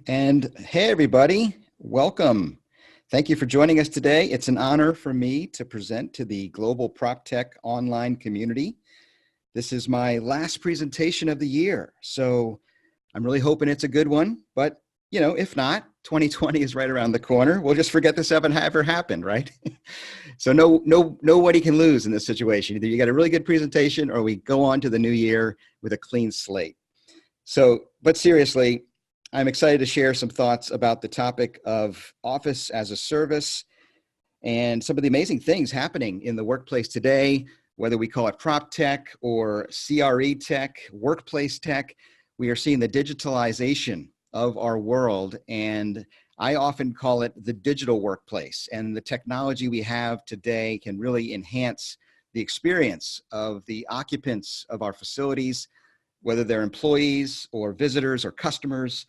And hey, everybody, welcome. Thank you for joining us today. It's an honor for me to present to the global PropTech online community. This is my last presentation of the year, so I'm really hoping it's a good one, but if not, 2020 is right around the corner. We'll just forget this ever happened, right? So nobody can lose in this situation. Either you get a really good presentation or we go on to the new year with a clean slate. But seriously, I'm excited to share some thoughts about the topic of Office as a Service and some of the amazing things happening in the workplace today, whether we call it PropTech or CRE tech, workplace tech. We are seeing the digitalization of our world, and I often call it the digital workplace. And the technology we have today can really enhance the experience of the occupants of our facilities, whether they're employees or visitors or customers.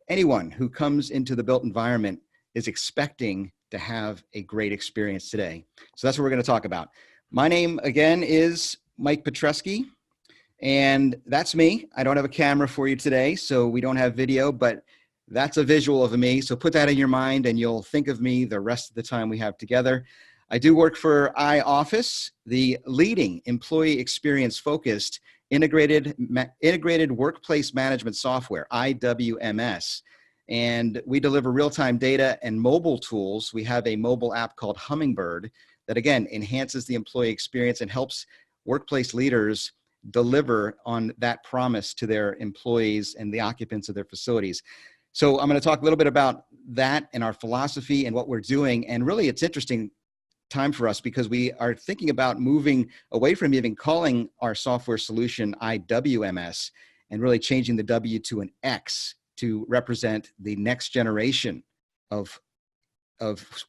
Anyone who comes into the built environment is expecting to have a great experience today. So that's what we're going to talk about. My name, again, is Mike Petrusky, and that's me. I don't have a camera for you today, so we don't have video, but that's a visual of me. So put that in your mind, and you'll think of me the rest of the time we have together. I do work for iOFFICE, the leading employee experience-focused integrated workplace management software, IWMS. And we deliver real-time data and mobile tools. We have a mobile app called Hummingbird that, again, enhances the employee experience and helps workplace leaders deliver on that promise to their employees and the occupants of their facilities. So I'm going to talk a little bit about that and our philosophy and what we're doing. And really, it's interesting time for us because we are thinking about moving away from even calling our software solution IWMS and really changing the W to an X to represent the next generation of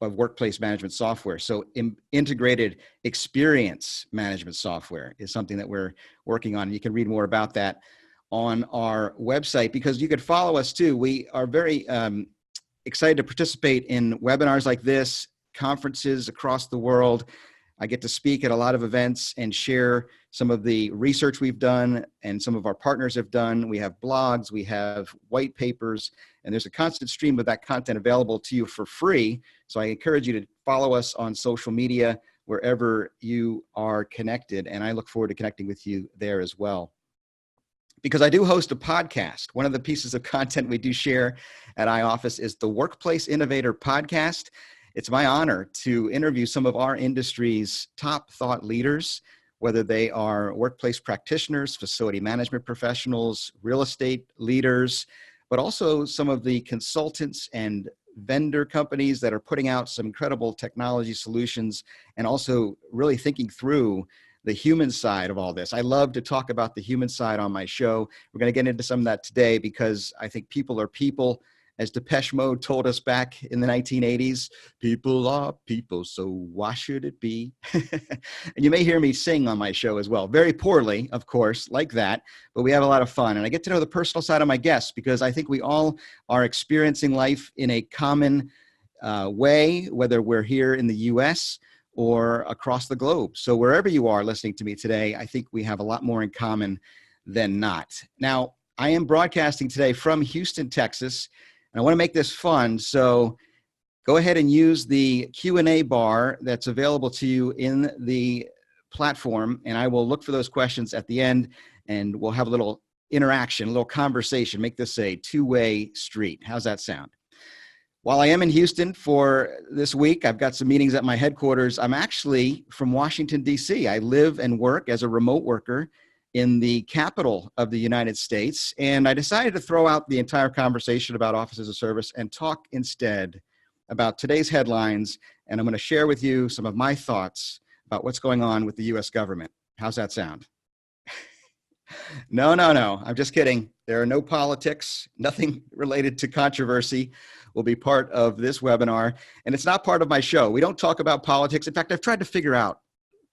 workplace management software. So integrated experience management software is something that we're working on. You can read more about that on our website because you could follow us too. We are very excited to participate in webinars like this, conferences across the world. I get to speak at a lot of events and share some of the research we've done and some of our partners have done. We have blogs, we have white papers, and there's a constant stream of that content available to you for free. So I encourage you to follow us on social media wherever you are connected, and I look forward to connecting with you there as well. Because I do host a podcast. One of the pieces of content we do share at iOFFICE is the Workplace Innovator podcast. It's my honor to interview some of our industry's top thought leaders, whether they are workplace practitioners, facility management professionals, real estate leaders, but also some of the consultants and vendor companies that are putting out some incredible technology solutions and also really thinking through the human side of all this. I love to talk about the human side on my show. We're going to get into some of that today because I think people are people. As Depeche Mode told us back in the 1980s, people are people, so why should it be? And you may hear me sing on my show as well. Very poorly, of course, like that, but we have a lot of fun. And I get to know the personal side of my guests because I think we all are experiencing life in a common way, whether we're here in the US or across the globe. So wherever you are listening to me today, I think we have a lot more in common than not. Now, I am broadcasting today from Houston, Texas. I want to make this fun, so go ahead and use the Q&A bar that's available to you in the platform, and I will look for those questions at the end, and we'll have a little interaction, a little conversation, make this a two-way street. How's that sound? While I am in Houston for this week, I've got some meetings at my headquarters. I'm actually from Washington, D.C. I live and work as a remote worker in the capital of the United States. And I decided to throw out the entire conversation about Office as a Service and talk instead about today's headlines. And I'm going to share with you some of my thoughts about what's going on with the US government. How's that sound? No. I'm just kidding. There are no politics, nothing related to controversy will be part of this webinar. And it's not part of my show. We don't talk about politics. In fact, I've tried to figure out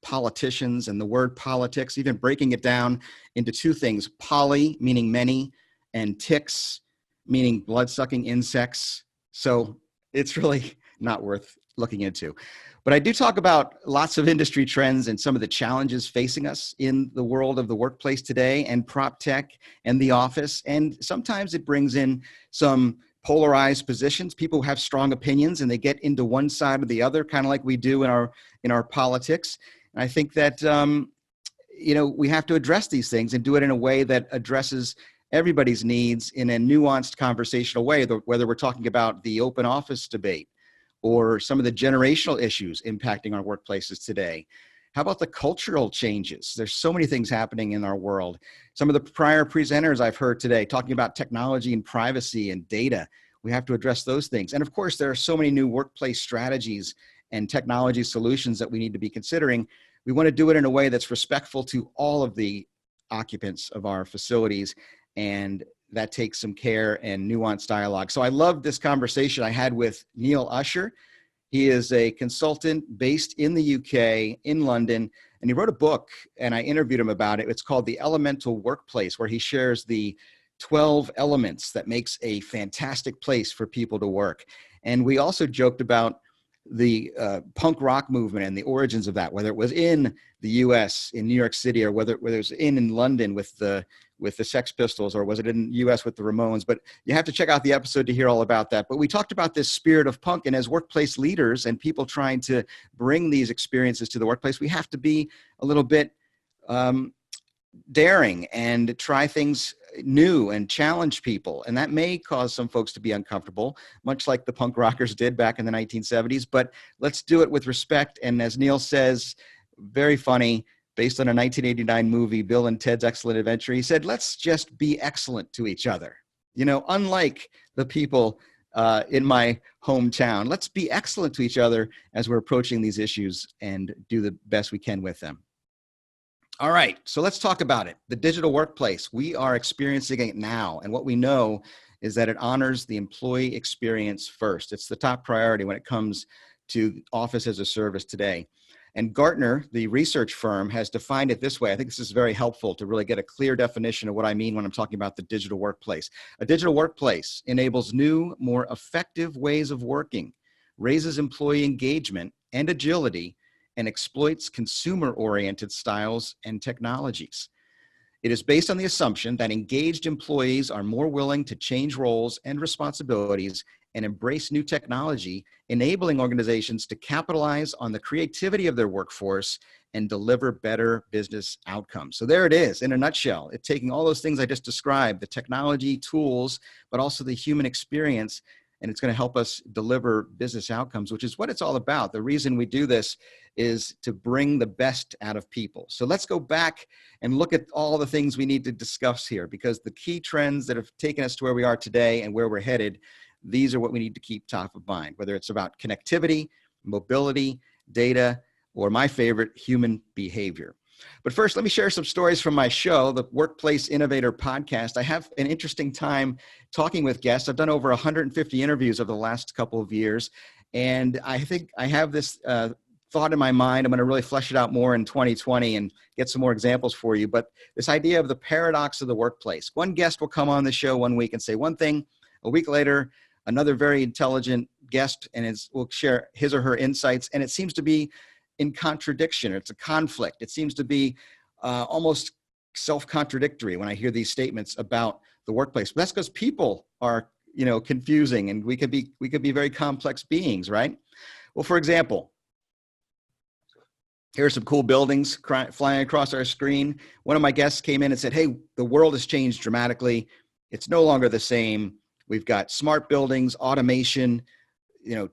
politicians and the word politics, even breaking it down into two things: poly, meaning many, and ticks, meaning blood-sucking insects. So it's really not worth looking into. But I do talk about lots of industry trends and some of the challenges facing us in the world of the workplace today and PropTech and the office. And sometimes it brings in some polarized positions. People have strong opinions and they get into one side or the other, kind of like we do in our politics. And I think that, we have to address these things and do it in a way that addresses everybody's needs in a nuanced conversational way, whether we're talking about the open office debate or some of the generational issues impacting our workplaces today. How about the cultural changes? There's so many things happening in our world. Some of the prior presenters I've heard today talking about technology and privacy and data. We have to address those things. And of course, there are so many new workplace strategies and technology solutions that we need to be considering. We want to do it in a way that's respectful to all of the occupants of our facilities, and that takes some care and nuanced dialogue. So I love this conversation I had with Neil Usher. He is a consultant based in the UK, in London, and he wrote a book, and I interviewed him about it. It's called The Elemental Workplace, where he shares the 12 elements that makes a fantastic place for people to work. And we also joked about the punk rock movement and the origins of that, whether it was in the US, in New York City, or whether it was in London with the Sex Pistols, or was it in the US with the Ramones. But you have to check out the episode to hear all about that. But we talked about this spirit of punk, and as workplace leaders and people trying to bring these experiences to the workplace, we have to be a little bit daring and try things new and challenge people. And that may cause some folks to be uncomfortable, much like the punk rockers did back in the 1970s, but let's do it with respect. And as Neil says, very funny, based on a 1989 movie, Bill and Ted's Excellent Adventure, he said, let's just be excellent to each other. Unlike the people in my hometown, let's be excellent to each other as we're approaching these issues and do the best we can with them. All right, so let's talk about it. The digital workplace, we are experiencing it now. And what we know is that it honors the employee experience first. It's the top priority when it comes to office as a service today. And Gartner, the research firm, has defined it this way. I think this is very helpful to really get a clear definition of what I mean when I'm talking about the digital workplace. A digital workplace enables new, more effective ways of working, raises employee engagement and agility, and exploits consumer-oriented styles and technologies. It is based on the assumption that engaged employees are more willing to change roles and responsibilities and embrace new technology, enabling organizations to capitalize on the creativity of their workforce and deliver better business outcomes. So there it is in a nutshell. It's taking all those things I just described, the technology, tools, but also the human experience, and it's going to help us deliver business outcomes, which is what it's all about. The reason we do this is to bring the best out of people. So let's go back and look at all the things we need to discuss here, because the key trends that have taken us to where we are today and where we're headed, these are what we need to keep top of mind, whether it's about connectivity, mobility, data, or my favorite, human behavior. But first, let me share some stories from my show, the Workplace Innovator podcast. I have an interesting time talking with guests. I've done over 150 interviews over the last couple of years, and I think I have this thought in my mind. I'm going to really flesh it out more in 2020 and get some more examples for you. But this idea of the paradox of the workplace. One guest will come on the show one week and say one thing. A week later, another very intelligent guest will share his or her insights, and it seems to be in contradiction. It's a conflict. It seems to be almost self-contradictory when I hear these statements about the workplace. But that's because people are, confusing, and we could be very complex beings, right? Well, for example, here are some cool buildings flying across our screen. One of my guests came in and said, "Hey, the world has changed dramatically. It's no longer the same. We've got smart buildings, automation,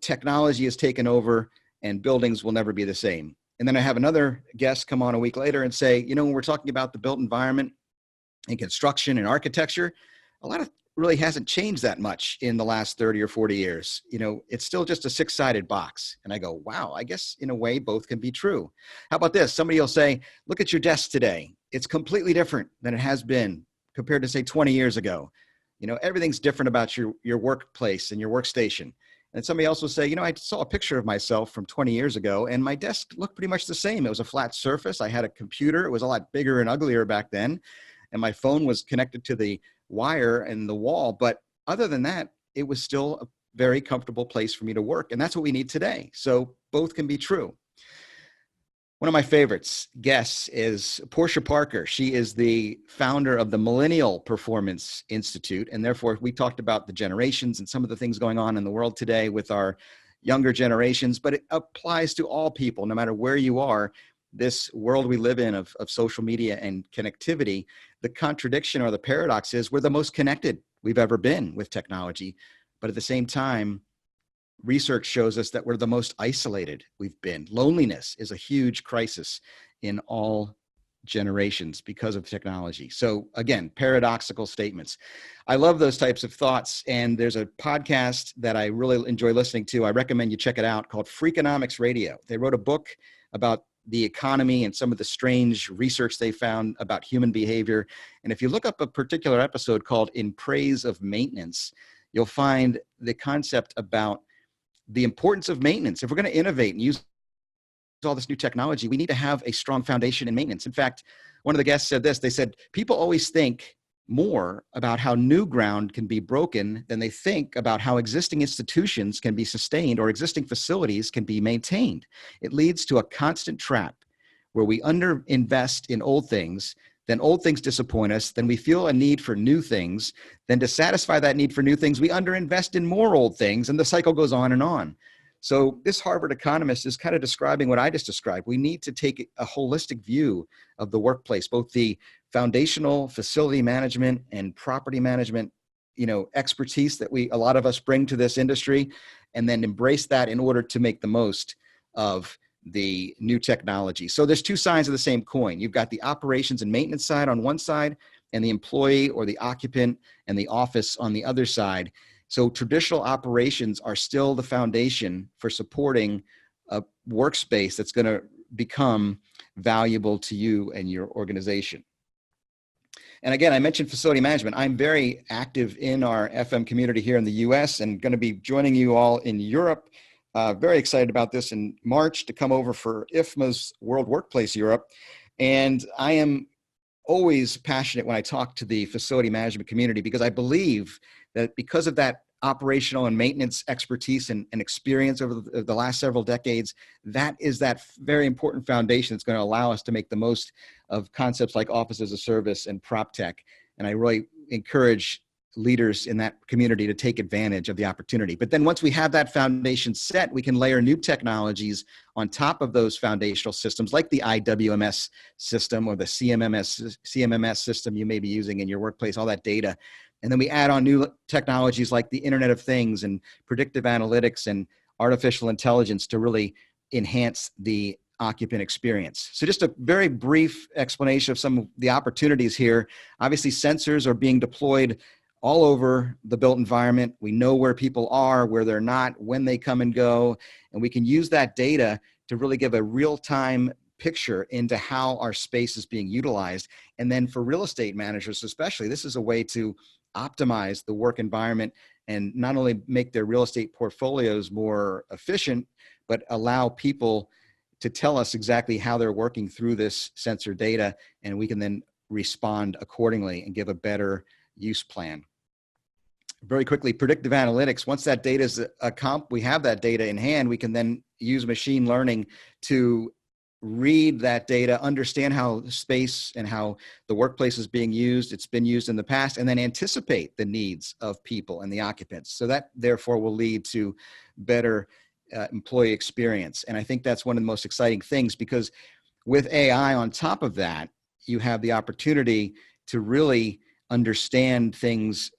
technology has taken over, and buildings will never be the same." And then I have another guest come on a week later and say, when we're talking about the built environment and construction and architecture, a lot of really hasn't changed that much in the last 30 or 40 years. It's still just a six-sided box. And I go, wow, I guess in a way, both can be true. How about this? Somebody will say, look at your desk today. It's completely different than it has been compared to, say, 20 years ago. Everything's different about your workplace and your workstation. And somebody else will say, I saw a picture of myself from 20 years ago and my desk looked pretty much the same. It was a flat surface. I had a computer. It was a lot bigger and uglier back then. And my phone was connected to the wire and the wall. But other than that, it was still a very comfortable place for me to work. And that's what we need today. So both can be true. One of my favorites guests is Portia Parker. She is the founder of the Millennial Performance Institute. And therefore, we talked about the generations and some of the things going on in the world today with our younger generations, but it applies to all people, no matter where you are. This world we live in of social media and connectivity, the contradiction or the paradox is we're the most connected we've ever been with technology. But at the same time, research shows us that we're the most isolated we've been. Loneliness is a huge crisis in all generations because of technology. So again, paradoxical statements. I love those types of thoughts. And there's a podcast that I really enjoy listening to. I recommend you check it out, called Freakonomics Radio. They wrote a book about the economy and some of the strange research they found about human behavior. And if you look up a particular episode called In Praise of Maintenance, you'll find the concept about the importance of maintenance. If we're going to innovate and use all this new technology, we need to have a strong foundation in maintenance. In fact, one of the guests said this. They said, people always think more about how new ground can be broken than they think about how existing institutions can be sustained or existing facilities can be maintained. It leads to a constant trap where we underinvest in old things, then old things disappoint us, then we feel a need for new things, then to satisfy that need for new things, we underinvest in more old things, and the cycle goes on and on. So this Harvard economist is kind of describing what I just described. We need to take a holistic view of the workplace, both the foundational facility management and property management, expertise that a lot of us bring to this industry, and then embrace that in order to make the most of the new technology. So there's two sides of the same coin. You've got the operations and maintenance side on one side, and the employee or the occupant and the office on the other side. So traditional operations are still the foundation for supporting a workspace that's going to become valuable to you and your organization. And again, I mentioned facility management. I'm very active in our FM community here in the US and going to be joining you all in Europe. Very excited about this in March to come over for IFMA's World Workplace Europe. And I am always passionate when I talk to the facility management community, because I believe that because of that operational and maintenance expertise and experience over the last several decades, that is that very important foundation that's going to allow us to make the most of concepts like Office as a Service and PropTech. And I really encourage leaders in that community to take advantage of the opportunity. But then once we have that foundation set, we can layer new technologies on top of those foundational systems, like the IWMS system or the CMMS system you may be using in your workplace, all that data. And then we add on new technologies like the Internet of Things and predictive analytics and artificial intelligence to really enhance the occupant experience. So just a very brief explanation of some of the opportunities here. Obviously, sensors are being deployed all over the built environment. We know where people are, where they're not, when they come and go, and we can use that data to really give a real-time picture into how our space is being utilized. And then for real estate managers especially, this is a way to optimize the work environment and not only make their real estate portfolios more efficient, but allow people to tell us exactly how they're working through this sensor data, and we can then respond accordingly and give a better use plan. Very quickly, predictive analytics. Once that data is we have that data in hand, we can then use machine learning to read that data, understand how space and how the workplace is being used, it's been used in the past, and then anticipate the needs of people and the occupants. So that therefore will lead to better employee experience. And I think that's one of the most exciting things, because with AI on top of that, you have the opportunity to really understand things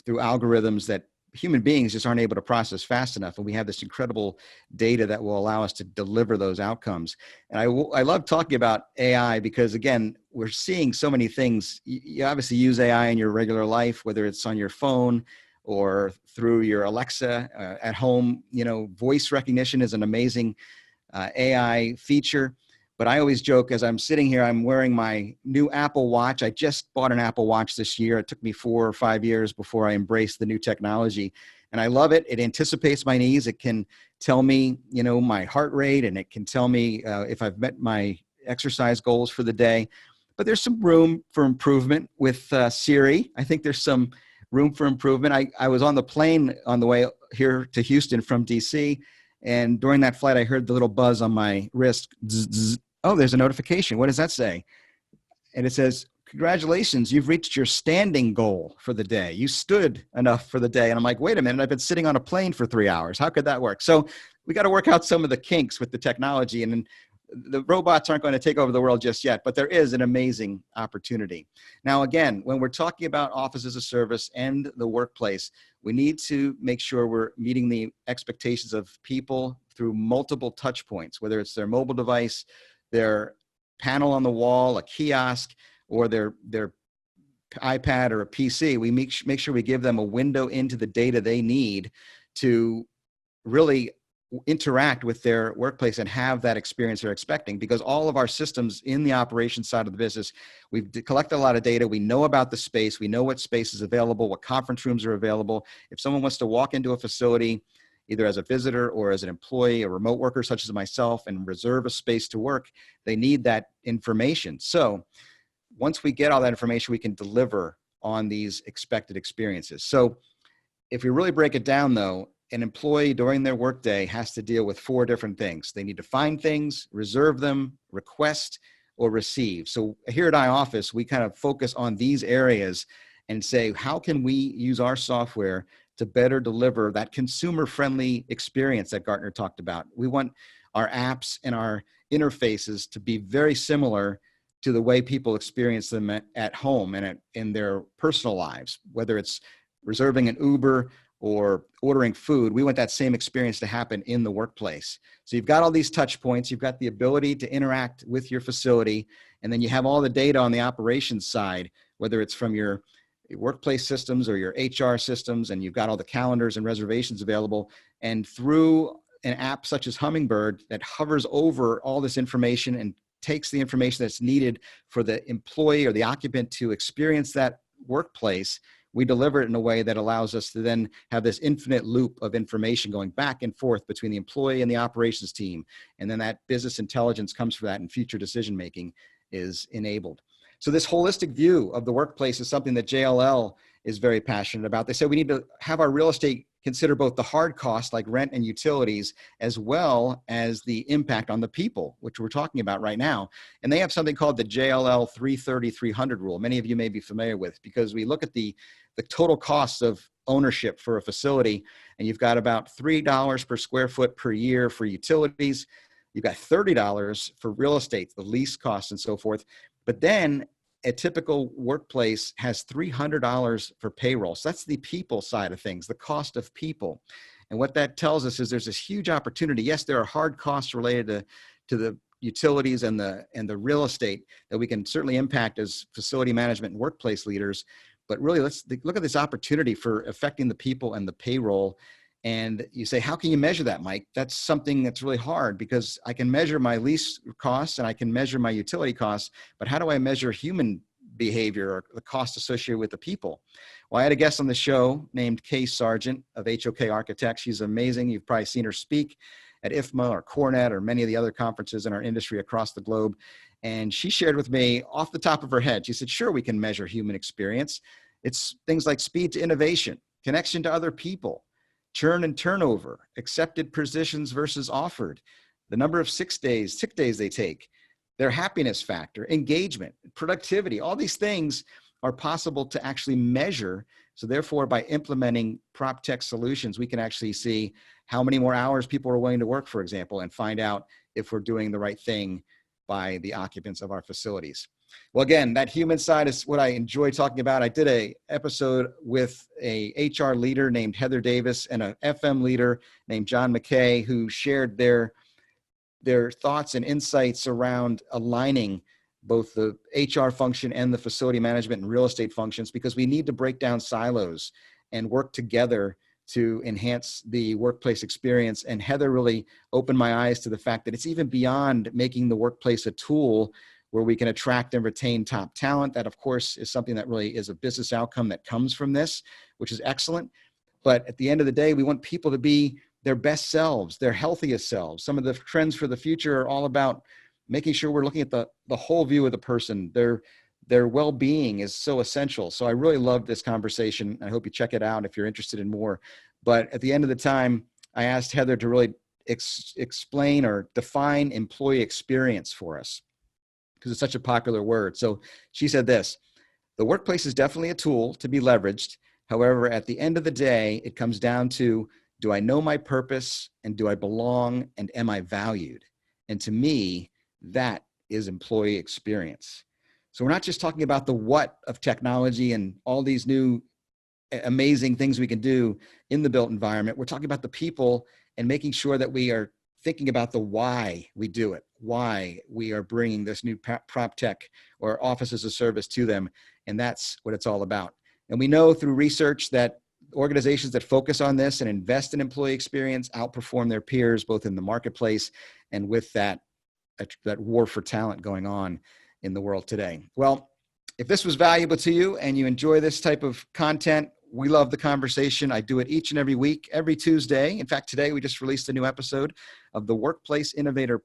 through algorithms that human beings just aren't able to process fast enough. And we have this incredible data that will allow us to deliver those outcomes. And I love talking about AI because, again, we're seeing so many things. You obviously use AI in your regular life, whether it's on your phone or through your Alexa at home. Voice recognition is an amazing AI feature. But I always joke, as I'm sitting here, I'm wearing my new Apple Watch. I just bought an Apple Watch this year. It took me 4 or 5 years before I embraced the new technology. And I love it. It anticipates my needs. It can tell me, my heart rate, and it can tell me if I've met my exercise goals for the day. But there's some room for improvement with Siri. I think there's some room for improvement. I was on the plane on the way here to Houston from DC. And during that flight, I heard the little buzz on my wrist. Zzz, zzz. oh, there's a notification. What does that say? And it says, congratulations, you've reached your standing goal for the day. You stood enough for the day. And I'm like, wait a minute, I've been sitting on a plane for 3 hours. How could that work? So we got to work out some of the kinks with the technology. And the robots aren't going to take over the world just yet, but there is an amazing opportunity. Now, again, when we're talking about office as a service and the workplace, we need to make sure we're meeting the expectations of people through multiple touch points, whether it's their mobile device, their panel on the wall, a kiosk, or their iPad or a PC. We make sure we give them a window into the data they need to really interact with their workplace and have that experience they're expecting, because all of our systems in the operations side of the business, we've collected a lot of data. We know about the space. We know what space is available, what conference rooms are available. If someone wants to walk into a facility, either as a visitor or as an employee, a remote worker such as myself, and reserve a space to work, they need that information. So once we get all that information, we can deliver on these expected experiences. So if we really break it down though, an employee during their workday has to deal with 4 different things. They need to find things, reserve them, request, or receive. So here at iOFFICE, we kind of focus on these areas and say, how can we use our software to better deliver that consumer-friendly experience that Gartner talked about? We want our apps and our interfaces to be very similar to the way people experience them at home and in their personal lives, whether it's reserving an Uber or ordering food. We want that same experience to happen in the workplace. So you've got all these touch points, you've got the ability to interact with your facility, and then you have all the data on the operations side, whether it's from your workplace systems or your HR systems, and you've got all the calendars and reservations available. And through an app such as Hummingbird that hovers over all this information and takes the information that's needed for the employee or the occupant to experience that workplace, we deliver it in a way that allows us to then have this infinite loop of information going back and forth between the employee and the operations team. And then that business intelligence comes from that, and future decision-making is enabled. So this holistic view of the workplace is something that JLL is very passionate about. They said we need to have our real estate consider both the hard costs like rent and utilities, as well as the impact on the people, which we're talking about right now. And they have something called the JLL 330-300 rule. Many of you may be familiar with, because we look at the total costs of ownership for a facility, and you've got about $3 per square foot per year for utilities. You've got $30 for real estate, the lease costs and so forth. But then a typical workplace has $300 for payroll. So that's the people side of things, the cost of people. And what that tells us is there's this huge opportunity. Yes, there are hard costs related to the utilities and the real estate that we can certainly impact as facility management and workplace leaders. But really, let's look at this opportunity for affecting the people and the payroll. And you say, how can you measure that, Mike? That's something that's really hard, because I can measure my lease costs and I can measure my utility costs, but how do I measure human behavior or the cost associated with the people? Well, I had a guest on the show named Kay Sargent of HOK Architects. She's amazing. You've probably seen her speak at IFMA or Cornet or many of the other conferences in our industry across the globe. And she shared with me off the top of her head, she said, sure, we can measure human experience. It's things like speed to innovation, connection to other people, churn and turnover, accepted positions versus offered, the number of sick days they take, their happiness factor, engagement, productivity. All these things are possible to actually measure. So therefore, by implementing PropTech solutions, we can actually see how many more hours people are willing to work, for example, and find out if we're doing the right thing by the occupants of our facilities. Well, again, that human side is what I enjoy talking about. I did an episode with a HR leader named Heather Davis and an FM leader named John McKay, who shared their thoughts and insights around aligning both the HR function and the facility management and real estate functions, because we need to break down silos and work together to enhance the workplace experience. And Heather really opened my eyes to the fact that it's even beyond making the workplace a tool where we can attract and retain top talent. That, of course, is something that really is a business outcome that comes from this, which is excellent. But at the end of the day, we want people to be their best selves, their healthiest selves. Some of the trends for the future are all about making sure we're looking at the whole view of the person. Their well-being is so essential. So I really love this conversation. I hope you check it out if you're interested in more. But at the end of the time, I asked Heather to really explain or define employee experience for us, because it's such a popular word. So she said this: the workplace is definitely a tool to be leveraged. However, at the end of the day, it comes down to, do I know my purpose, and do I belong, and am I valued? And to me, that is employee experience. So we're not just talking about the what of technology and all these new amazing things we can do in the built environment. We're talking about the people and making sure that we are thinking about the why we do it, why we are bringing this new PropTech or office as a service to them. And that's what it's all about. And we know through research that organizations that focus on this and invest in employee experience outperform their peers, both in the marketplace and with that war for talent going on in the world today. Well, if this was valuable to you and you enjoy this type of content, we love the conversation. I do it each and every week, every Tuesday. In fact, today we just released a new episode of the Workplace Innovator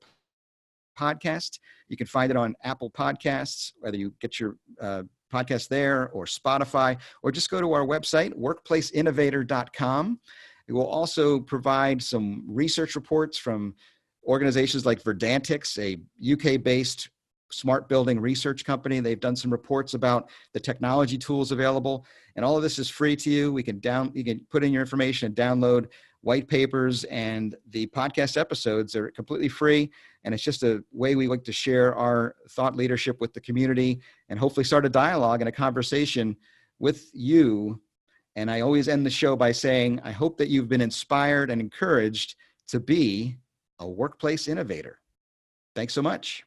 podcast. You can find it on Apple Podcasts, whether you get your podcast there or Spotify, or just go to our website, workplaceinnovator.com. It will also provide some research reports from organizations like Verdantix, a UK-based smart building research company. They've done some reports about the technology tools available, and all of this is free to you. You can put in your information and download white papers, and the podcast episodes are completely free. And it's just a way we like to share our thought leadership with the community and hopefully start a dialogue and a conversation with you. And I always end the show by saying, I hope that you've been inspired and encouraged to be a workplace innovator. Thanks so much.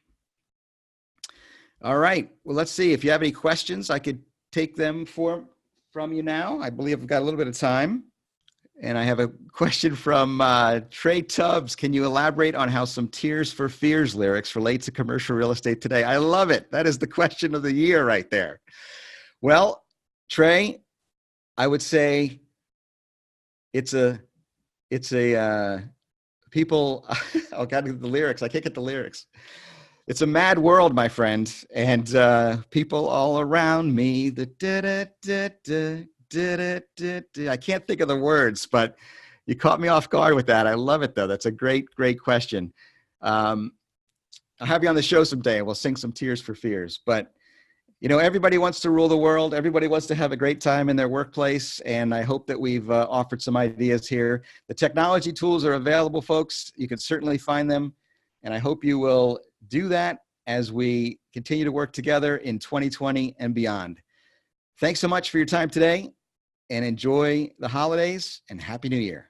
All right. Well, let's see. If you have any questions, I could take them from you now. I believe I've got a little bit of time. And I have a question from Trey Tubbs. Can you elaborate on how some Tears for Fears lyrics relate to commercial real estate today? I love it. That is the question of the year right there. Well, Trey, I would say it's a people, oh, got to get the lyrics. I can't get the lyrics. It's a mad world, my friend, and people all around me. I can't think of the words, but you caught me off guard with that. I love it, though. That's a great question. I'll have you on the show someday, and we'll sing some Tears for Fears. But you know, everybody wants to rule the world. Everybody wants to have a great time in their workplace, and I hope that we've offered some ideas here. The technology tools are available, folks. You can certainly find them, and I hope you will do that as we continue to work together in 2020 and beyond. Thanks so much for your time today, and enjoy the holidays, and Happy New Year.